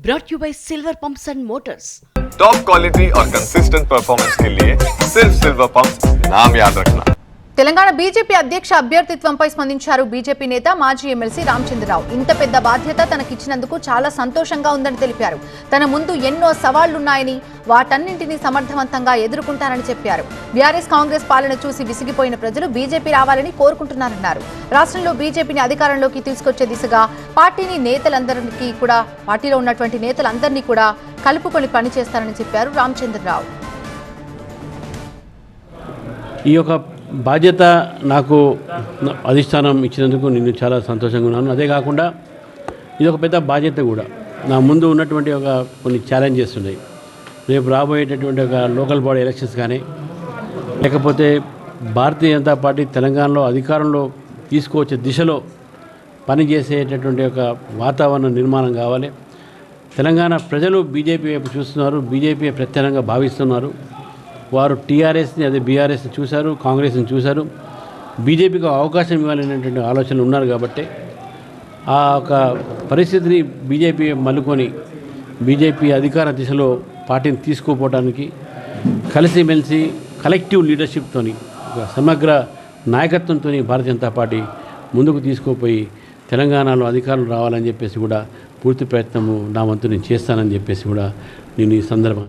brought you by Silver Pumps and Motors. Top quality और consistent performance के लिए सिर्फ सिल्वर पंप्स नाम याद रखना। తెలంగాణ బీజేపీ అధ్యక్ష అభ్యర్థిత్వంపై స్పందించారు బీజేపీ నేత మాజీ ఎమ్మెల్సీ రామచంద్రరావు. ఇంత పెద్ద బాధ్యత తనకిచ్చినందుకు చాలా సంతోషంగా ఉందని తెలిపారు. తన ముందు ఎన్నో సవాళ్లున్నాయని వాటన్నింటినీ సమర్థవంతంగా ఎదుర్కొంటారని చెప్పారు. బీఆర్ఎస్ కాంగ్రెస్ పాలన చూసి విసిగిపోయిన ప్రజలు బీజేపీ రావాలని కోరుకుంటున్నారన్నారు. రాష్ట్రంలో బీజేపీని అధికారంలోకి తీసుకొచ్చే దిశగా పార్టీలో ఉన్నటువంటి నేతలందరినీ కూడా కలుపుకొని పనిచేస్తారని చెప్పారు రామచంద్రరావు. ఈ యొక్క బాధ్యత నాకు అధిష్టానం ఇచ్చినందుకు నేను చాలా సంతోషంగా ఉన్నాను. అదే కాకుండా ఇది ఒక పెద్ద బాధ్యత కూడా. నా ముందు ఉన్నటువంటి ఒక కొన్ని ఛాలెంజెస్ ఉన్నాయి. రేపు రాబోయేటటువంటి ఒక లోకల్ బాడీ ఎలక్షన్స్ కానీ, లేకపోతే భారతీయ జనతా పార్టీ తెలంగాణలో అధికారంలో తీసుకువచ్చే దిశలో పనిచేసేటటువంటి ఒక వాతావరణ నిర్మాణం కావాలి. తెలంగాణ ప్రజలు బీజేపీ వైపు చూస్తున్నారు, బీజేపీ ప్రత్యేకంగా భావిస్తున్నారు. వారు టీఆర్ఎస్ని అదే బీఆర్ఎస్ని చూశారు, కాంగ్రెస్ని చూశారు. బీజేపీకి అవకాశం ఇవ్వాలనేటువంటి ఆలోచనలు ఉన్నారు. కాబట్టి ఆ ఒక పరిస్థితిని బీజేపీ మలుకొని బీజేపీ అధికార దిశలో పార్టీని తీసుకుపోవడానికి కలిసిమెలిసి కలెక్టివ్ లీడర్షిప్తో ఒక సమగ్ర నాయకత్వంతో భారతీయ జనతా పార్టీ ముందుకు తీసుకుపోయి తెలంగాణలో అధికారులు రావాలని చెప్పేసి కూడా పూర్తి ప్రయత్నము నా వంతు నేను చేస్తానని చెప్పేసి కూడా నేను ఈ సందర్భం